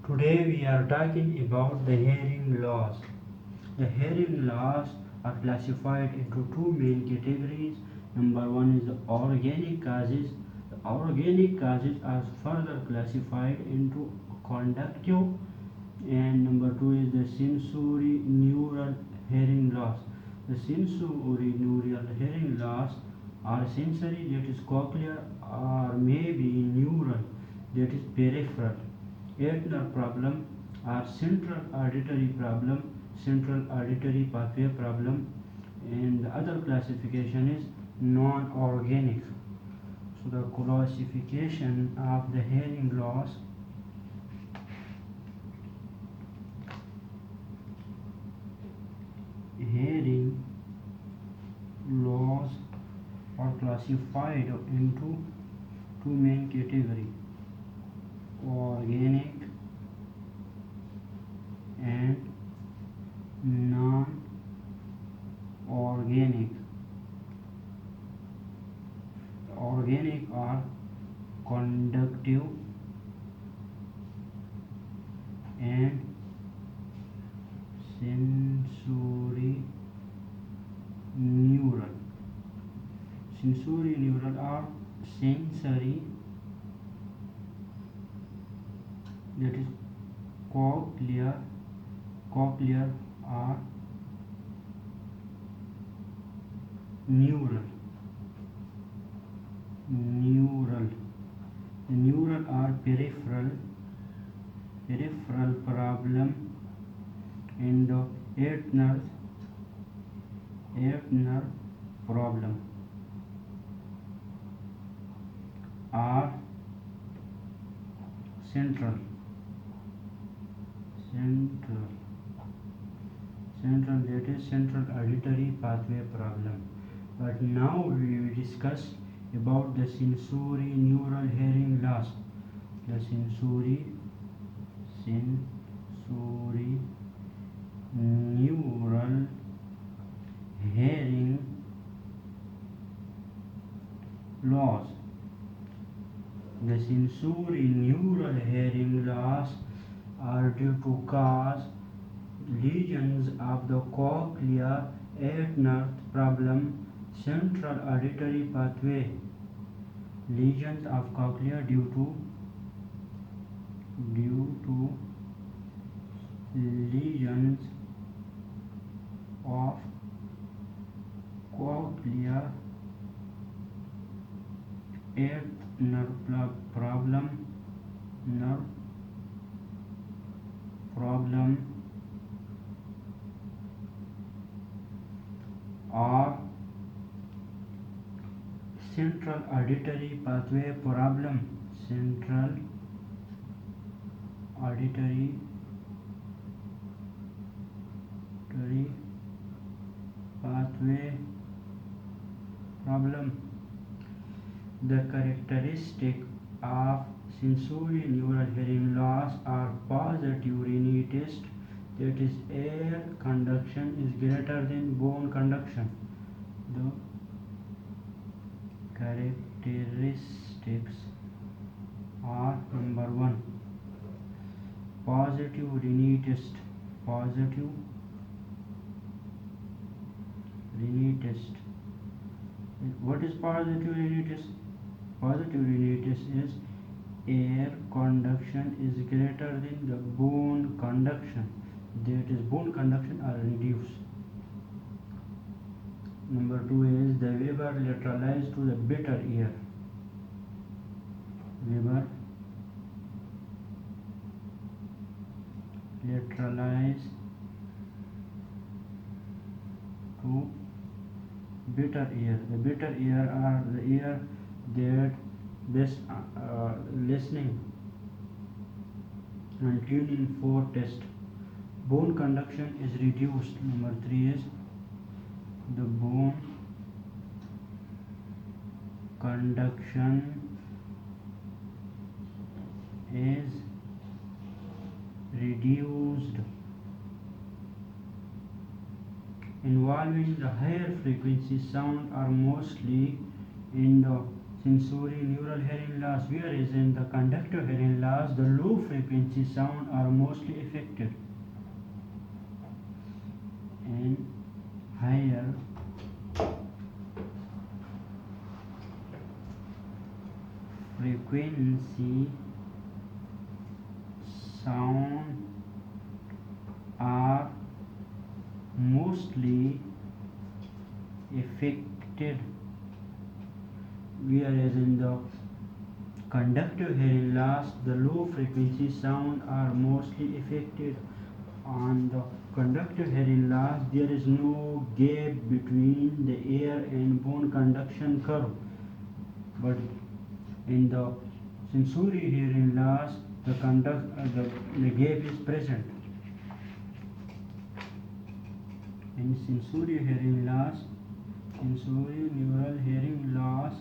Today we are talking about the hearing loss. The hearing loss are classified into two main categories. Number one is the organic causes. The organic causes are further classified into conductive, and number two is the sensory neural hearing loss. The sensory neural hearing loss are sensory, that is cochlear, or maybe neural, that is peripheral. Auditory problem or central auditory problem, central auditory pathway problem, and the other classification is non-organic. So the classification of the hearing loss: hearing loss are classified into two main categories: organic and non-organic. Organic are conductive and sensory neural. Sensory neural are sensory, that is cochlear are neural. The neural are peripheral problem, and the eighth nerve problem are central, that is central auditory pathway problem. But now we will discuss about the sensory neural hearing loss. The sensory neural hearing loss. The sensory neural hearing loss are due to cause lesions of the cochlear, eighth nerve problem, central auditory pathway. Lesions of cochlear due to lesions of cochlear, eighth nerve problem or central auditory pathway problem. Central auditory pathway problem. The characteristic of sensory neural hearing loss are positive rhinitis, that is air conduction is greater than bone conduction. The characteristics are: number one, positive rhinitis. What is positive rhinitis? Positive rhinitis is air conduction is greater than the bone conduction, that is bone conduction are reduced. Number two is the Weber lateralized to the bitter ear. Weber lateralized to bitter ear. The bitter ear are the ear that best listening and tuning for test. Bone conduction is reduced. Number three is the bone conduction is reduced. Involving the higher frequency sound are mostly in the Sensorineural hearing loss, whereas in the conductive hearing loss, the low frequency sound are mostly affected, and higher frequency sound are mostly affected, whereas in the conductive hearing loss, the low frequency sound are mostly affected. On the conductive hearing loss, there is no gap between the ear and bone conduction curve, but in the sensory hearing loss, the gap is present. In sensory hearing loss, sensory neural hearing loss,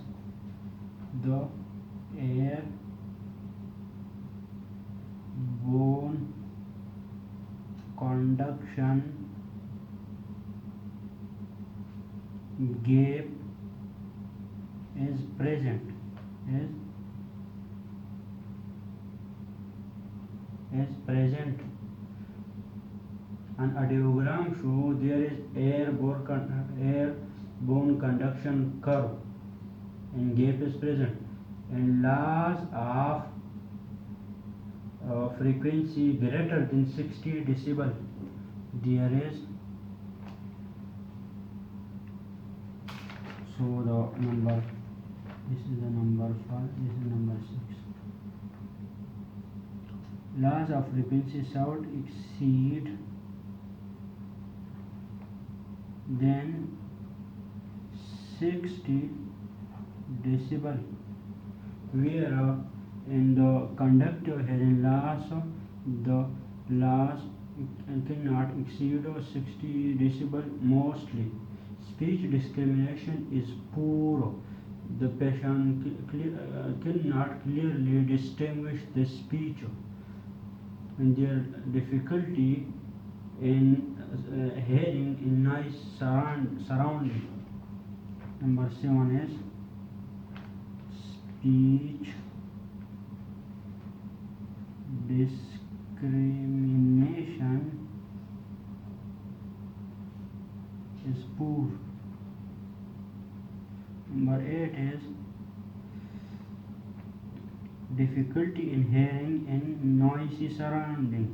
the ear bone conduction gap is present, is present. An audiogram shows there is air bone conduction curve and gap is present, and loss of frequency greater than 60 decibel, there is, so the number, this is the number 5, this is number 6. Loss of frequency sound exceed than 60 decibel, where in the conductive hearing loss, the loss cannot exceed 60 decibel mostly. Speech discrimination is poor. The patient cannot clearly distinguish the speech, and their difficulty in hearing in noise surrounding. Number 7 is speech discrimination is poor. Number 8 is difficulty in hearing in noisy surrounding.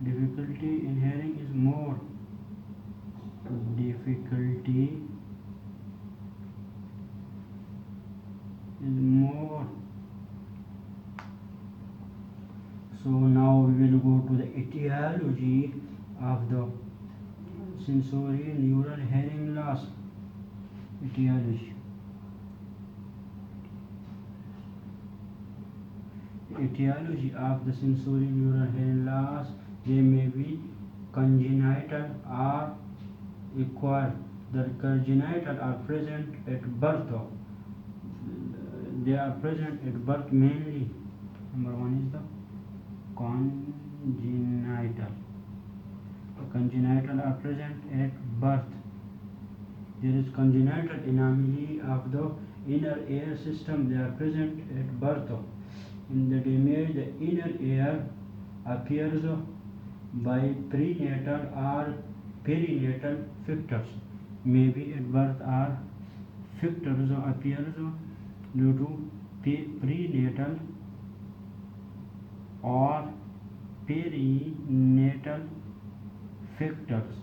Difficulty in hearing is more. Difficulty is more. So now we will go to the etiology of the sensory neural hearing loss. Etiology. Etiology of the sensory neural hearing loss, they may be congenital or acquired. The congenital are present at birth. They are present at birth mainly. Number 1 is the congenital. The congenital are present at birth. There is congenital anomaly of the inner ear system. They are present at birth. In the damage, the inner ear appears by prenatal or perinatal factors. Maybe at birth or factors appears due to prenatal or perinatal factors.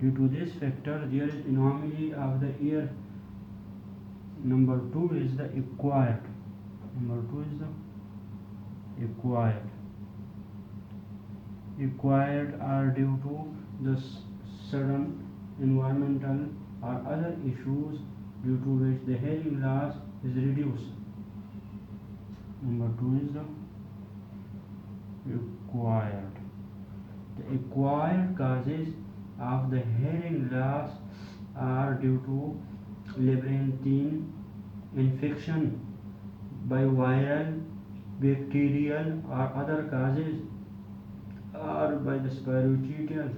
Due to this factor, there is anomaly of the ear. Number 2 is the acquired. Number 2 is the acquired. Acquired are due to the sudden environmental or other issues due to which the hearing loss is reduced. Number 2 is the acquired. The acquired causes of the hearing loss are due to labyrinthine infection by viral, bacterial or other causes, or by the spirochetal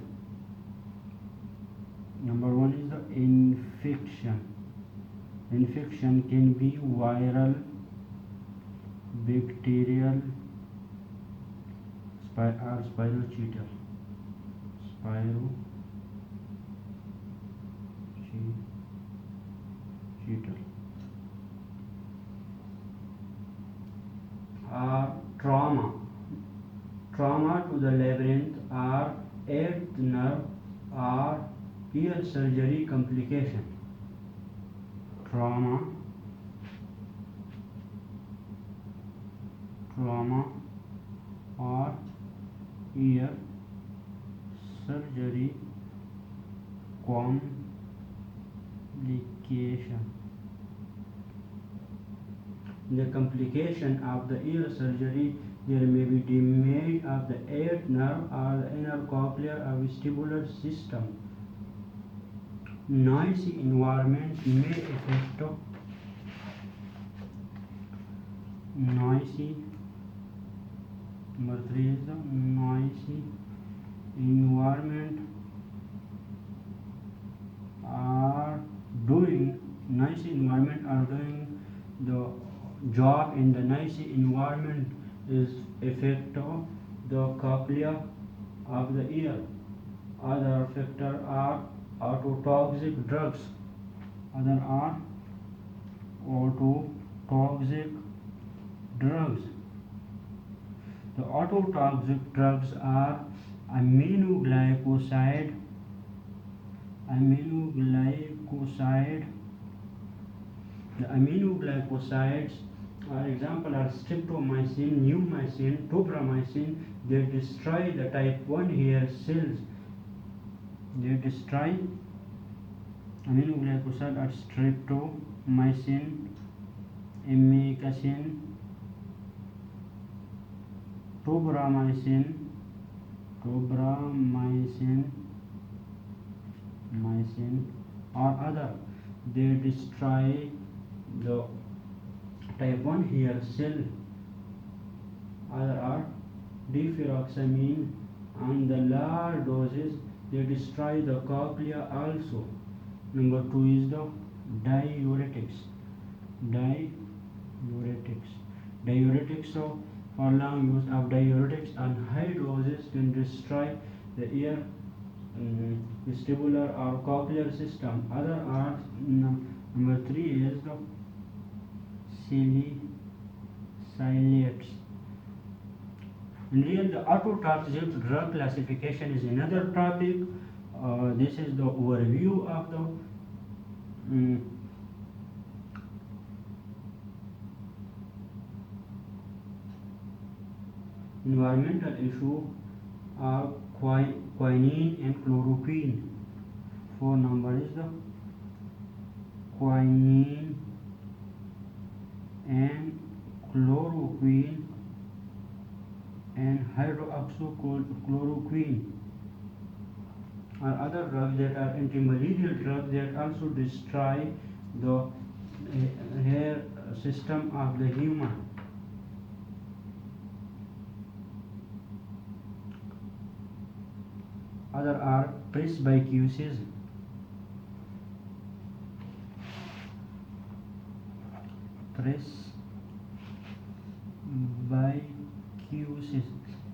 Number one is the infection. Infection can be viral, bacterial, or spirochetal. Or trauma to the labyrinth or eighth nerve or ear surgery complication. Trauma or ear surgery complication. The complication of the ear surgery, there may be damage of the eighth nerve or the inner cochlear or vestibular system. Noisy environment may affect noisy. Number 3 is the noisy environment are doing the job in the noisy environment is effect of the cochlea of the ear. Other factor are autotoxic drugs. The autotoxic drugs are aminoglycoside. The aminoglycosides, for example, are streptomycin, neomycin, tobramycin. They destroy the type 1 hair cells. Aminoglycoside are streptomycin, amikacin, tobramycin, or other. They destroy the type 1 hair cell. Other are deferoxamine, and the lower doses they destroy the cochlea also. Number 2 is the diuretics. So for long use of diuretics and high doses can destroy the ear vestibular or cochlear system. Other are number 3 is the salicylates. In real, the autotoxic drug classification is another topic. This is the overview of the environmental issue are quinine and chloroquine. 4 number is the quinine and chloroquine and hydroxychloroquine are other drugs that are antimalarial drugs that also destroy the hair system of the human. Other are presbycusis,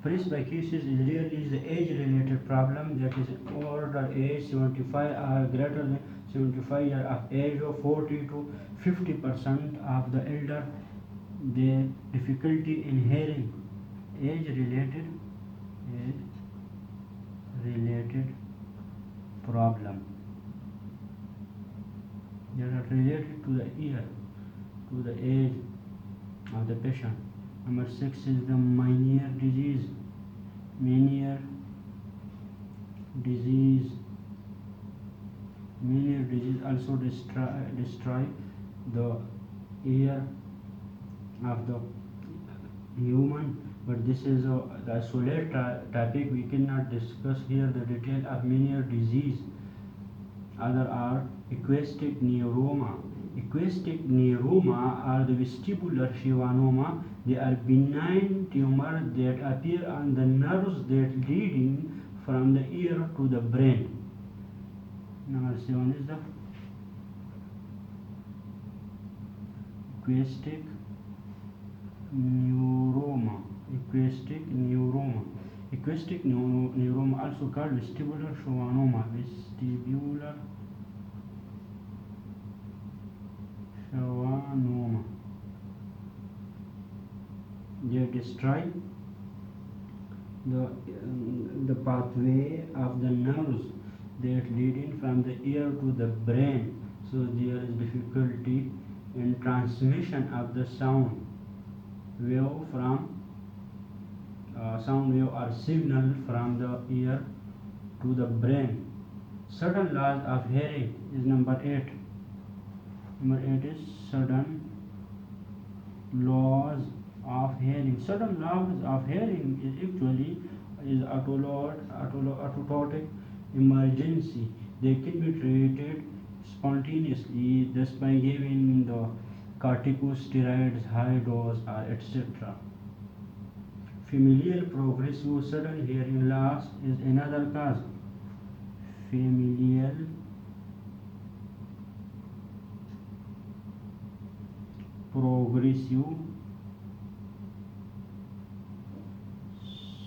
Presbycusis is really the age-related problem, that is older age 75 or greater than 75 years of age, of 40 to 50% of the elder, the difficulty in hearing. Age-related problem that are related to the ear, to the age of the patient. Number 6 is the Meniere disease. Meniere disease also destroy the ear of the human, but this is the isolated topic. We cannot discuss here the detail of Meniere disease. Other are acoustic neuroma. Acoustic neuroma are the vestibular schwannoma. They are benign tumors that appear on the nerves that leading from the ear to the brain. Number 7 is the acoustic neuroma. Acoustic neuroma. Acoustic neuroma, also called vestibular schwannoma. Vestibular schwannoma. They describe the pathway of the nerves that leading from the ear to the brain. So there is difficulty in transmission of the sound wave or signal from the ear to the brain. Sudden loss of hearing is number 8. Number 8 is sudden loss of hearing. Sudden loss of hearing is actually is autototic emergency. They can be treated spontaneously just by giving the corticosteroids, high dose, or etc. Familial progressive sudden hearing loss is another cause. Familial progressive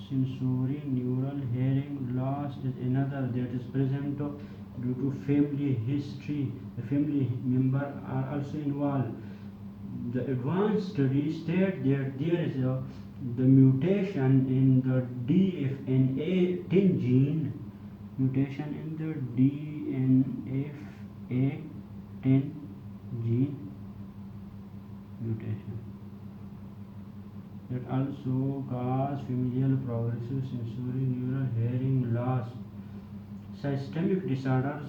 sensorineural hearing loss is another that is present due to family history. The family member are also involved. The advanced studies state that there is the mutation in the DNF10 gene, mutation in the DNF10 gene mutation that also cause familial progressive sensorineural hearing loss. Systemic disorders,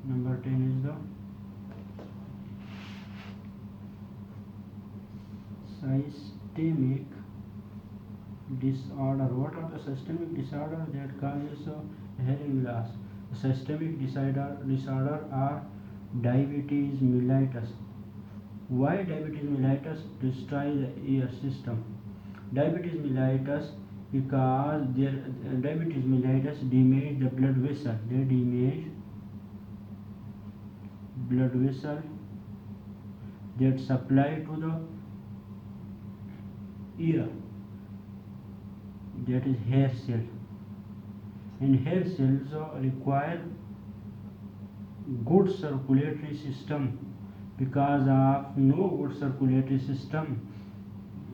number 10 is the systemic disorder. What are the systemic disorders that causes hearing loss? The systemic disorder are diabetes mellitus. Why diabetes mellitus destroys the ear system? Diabetes mellitus because diabetes mellitus damage the blood vessel. They damage blood vessel that supply to the ear, that is hair cell, and hair cells require good circulatory system. Because of no good circulatory system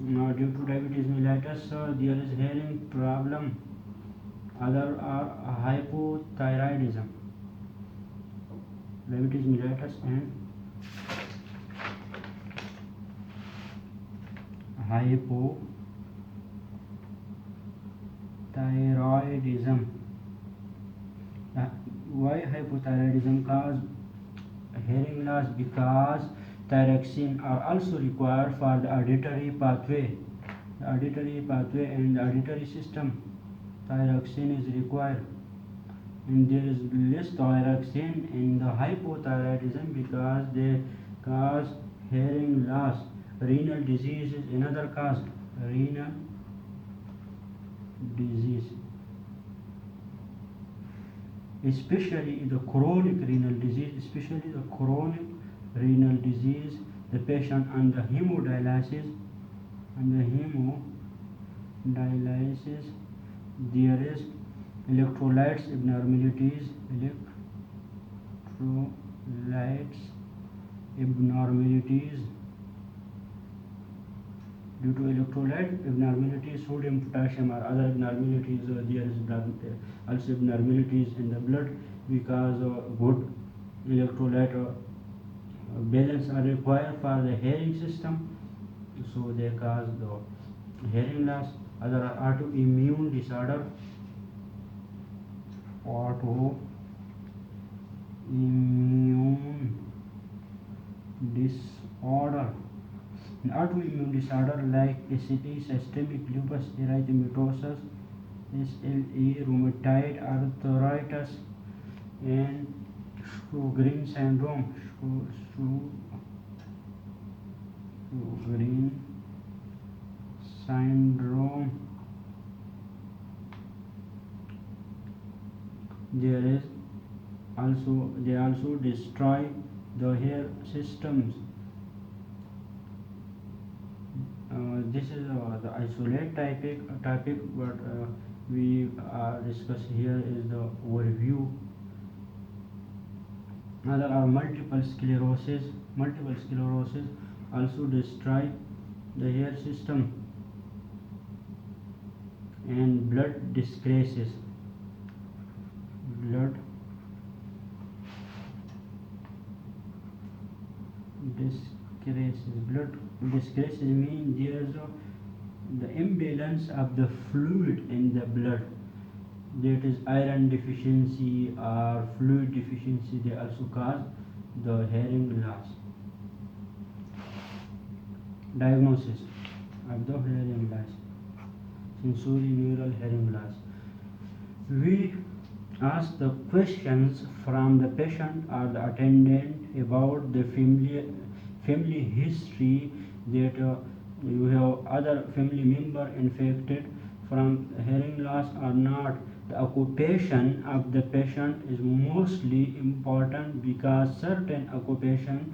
due to diabetes mellitus, there is hearing problem. Other are hypothyroidism, diabetes mellitus and hypothyroidism. Why hypothyroidism cause hearing loss? Because thyroxine are also required for the auditory pathway. The auditory pathway and the auditory system, thyroxine is required, and there is less thyroxine in the hypothyroidism because they cause hearing loss. Renal disease is another cause. Renal disease, especially the chronic renal disease, the patient on the hemodialysis, there is electrolytes abnormalities, due to electrolyte abnormalities, sodium, potassium, or other abnormalities. There is also abnormalities in the blood because good electrolyte balance are required for the hearing system, so they cause the hearing loss. Other are autoimmune disorder. An autoimmune disorder like SLE, systemic lupus erythematosus, SLE, rheumatoid arthritis, and Sjogren syndrome. Sjogren syndrome. There is also they also destroy the hair systems. This is the isolate topic, but we discuss here is the overview. Another are multiple sclerosis. Multiple sclerosis also destroy the hair system, and blood disgraces. Blood disgraces. Blood disgraces means there's the imbalance of the fluid in the blood. That is iron deficiency or fluid deficiency. They also cause the hearing loss. Diagnosis of the hearing loss. Sensorineural hearing loss. We ask the questions from the patient or the attendant about the family history, that you have other family member infected from hearing loss or not. The occupation of the patient is mostly important, because certain occupation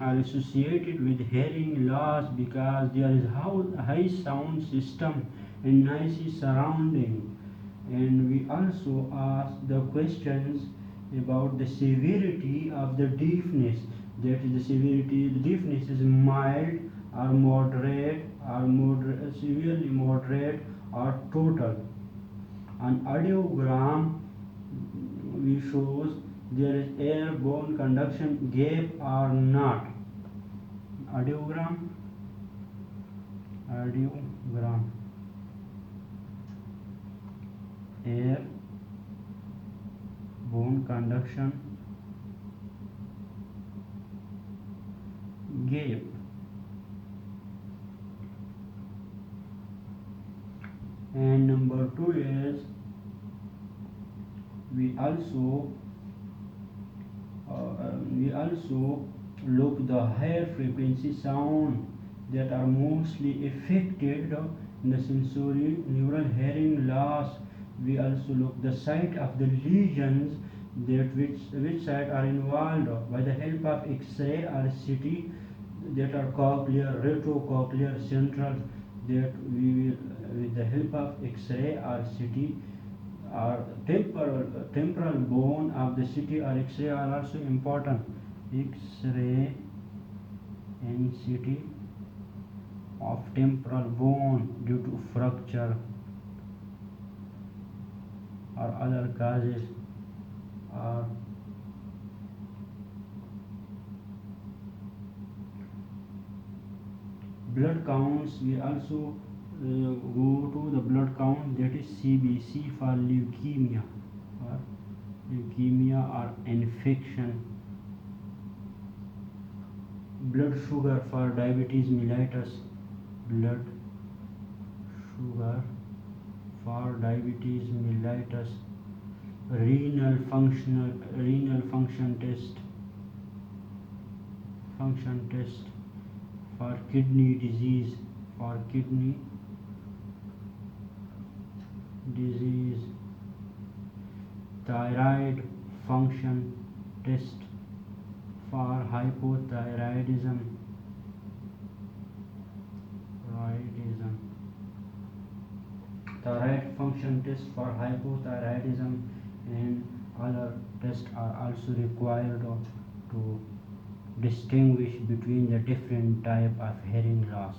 are associated with hearing loss, because there is high sound system and noisy surrounding. And we also ask the questions about the severity of the deafness. That is, the severity, the deafness is mild or moderate, or severely moderate, or total. On audiogram, we shows there is air-bone conduction gap or not. Audiogram, air bone conduction gap. And number 2 is we also look the higher frequency sound that are mostly affected in the sensory neural hearing loss. We also look the site of the lesions, that which site are involved, by the help of X-ray or CT, that are cochlear, retrocochlear, central, that we will, with the help of X-ray or CT, or temporal bone of the CT or X-ray are also important. X-ray and CT of temporal bone due to fracture or other causes, or blood counts. We also go to the blood count, that is CBC for leukemia or infection. Blood sugar for diabetes mellitus. Blood sugar for diabetes mellitus. Renal function test for kidney disease. Thyroid function test for hypothyroidism. Thyroid function test for hypothyroidism, and other tests are also required to distinguish between the different type of hearing loss.